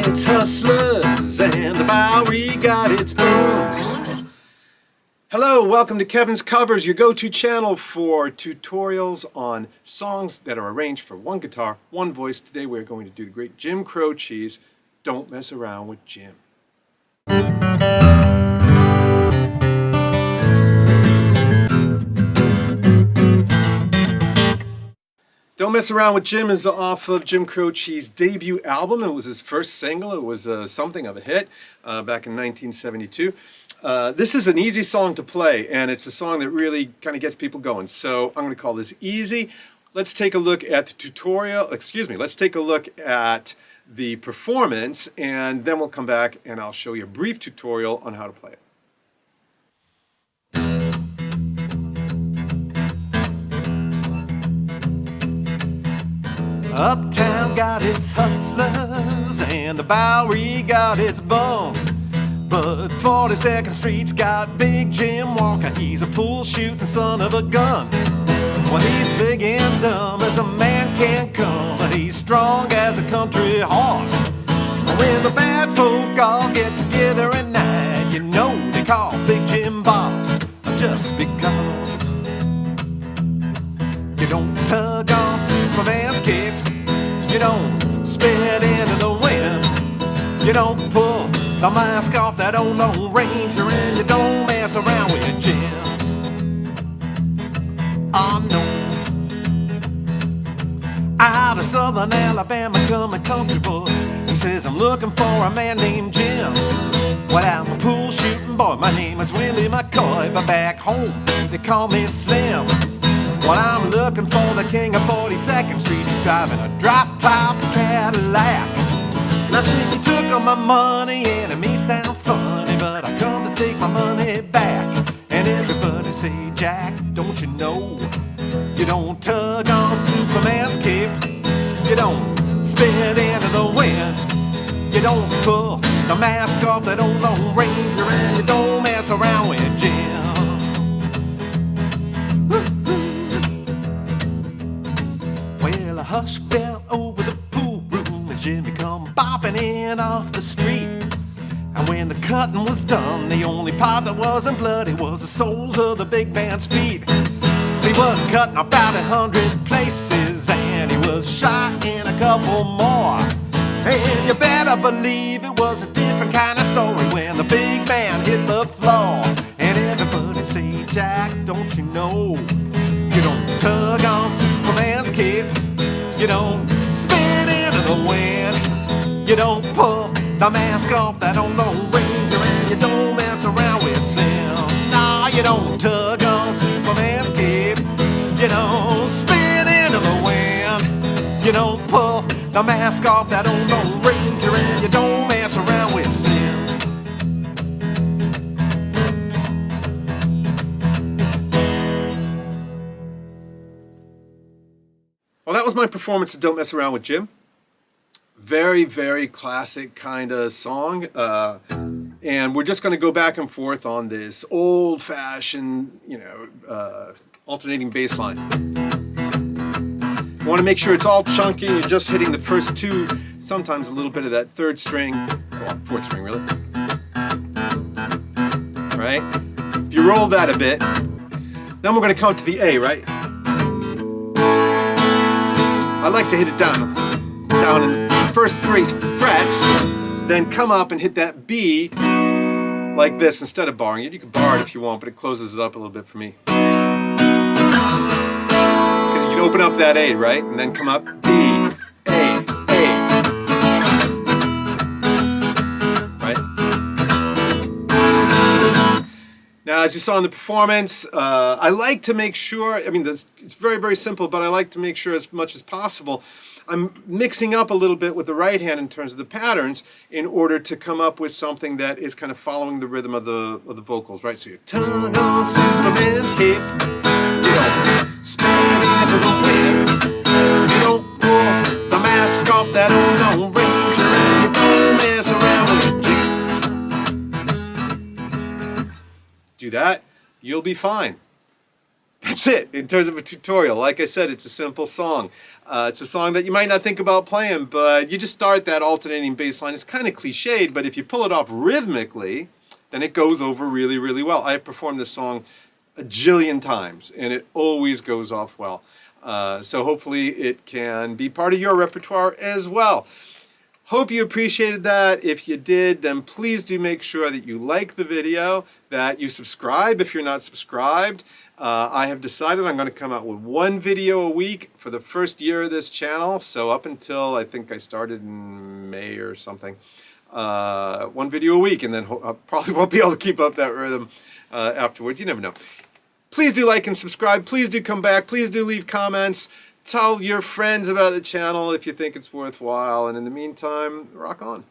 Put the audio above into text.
its hustlers, and the Bowery got its bums. Hello, welcome to Kevin's Covers, your go-to channel for tutorials on songs that are arranged for one guitar, one voice. Today we're going to do the great Jim Croce's Don't Mess Around with Jim. Don't Mess Around with Jim is off of Jim Croce's debut album. It was his first single. It was something of a hit back in 1972. This is an easy song to play, and it's a song that really kind of gets people going. So I'm going to call this easy. Let's take a look at the tutorial. Let's take a look at the performance, and then we'll come back and I'll show you a brief tutorial on how to play it. Uptown got its hustlers and the Bowery got its bums, but 42nd Street's got Big Jim Walker. He's a pool-shooting son of a gun. Well, he's big and dumb as a man can come, but he's strong as a country horse. When the bad folk all get together at night, you know they call Big Jim boss, just because you don't tug on Superman's cape, you don't spit into the wind, you don't pull the mask off that old Lone Ranger, and you don't mess around with Jim. Oh no. Out of southern Alabama come a country boy. He says, I'm looking for a man named Jim. Well, I'm a pool shooting boy, my name is Willie McCoy, but back home they call me Slim. Well, I'm looking for the king of 42nd Street. He's driving a drop-top Cadillac. And I think he took all my money, and it may sound funny, but I come to take my money back. And everybody say, Jack, don't you know, you don't tug on Superman's cape, you don't spit into the wind, you don't pull the mask off that old Lone Ranger, and you don't mess around with Jim. Well, a hush fell over the pool room as Jimmy come bopping in off the street. And when the cutting was done, the only part that wasn't bloody was the soles of the big band's feet. He was cutting about 100 places, and he was shot in a couple more. And you better believe it was a different kind of story when the big man hit the floor. And everybody say, Jack, don't you know, you don't tug on Superman's cape, you don't spit into the wind, you don't pull the mask off that old Lone Ranger, and you don't mess around with Slim. Nah, you don't tug on Superman's cape, you don't spit into the wind, you don't pull the mask off that old Lone Ranger, and you don't mess around with Slim. Well, that was my performance of Don't Mess Around with Jim. Very, very classic kind of song. And we're just going to go back and forth on this old-fashioned, alternating bass line. You want to make sure it's all chunky. You're just hitting the first two, sometimes a little bit of that third string, well, fourth string really. Right? If you roll that a bit, then we're going to come to the A, right? I like to hit it down in the first three frets, then come up and hit that B like this instead of barring it. You can bar it if you want, but it closes it up a little bit for me. Because you can open up that A, right? And then come up B, A, A. Right? Now, as you saw in the performance, I like to make sure, it's very, very simple, but I like to make sure as much as possible I'm mixing up a little bit with the right hand in terms of the patterns in order to come up with something that is kind of following the rhythm of the vocals, right? So you tug on Superman's cape, you don't spin into the wind, you don't pull the mask off that old Lone Ranger, and you don't mess around with Jim. Do that, you'll be fine. That's it in terms of a tutorial. Like I said, it's a simple song. It's a song that you might not think about playing, but you just start that alternating bass line. It's kind of cliched, but if you pull it off rhythmically, then it goes over really, really well. I have performed this song a jillion times, and it always goes off well. So hopefully it can be part of your repertoire as well. Hope you appreciated that. If you did, then please do make sure that you like the video, that you subscribe if you're not subscribed. I have decided I'm going to come out with one video a week for the first year of this channel. So up until I think I started in May or something, one video a week, and then I probably won't be able to keep up that rhythm afterwards. You never know. Please do like and subscribe. Please do come back. Please do leave comments. Tell your friends about the channel if you think it's worthwhile. And in the meantime, rock on.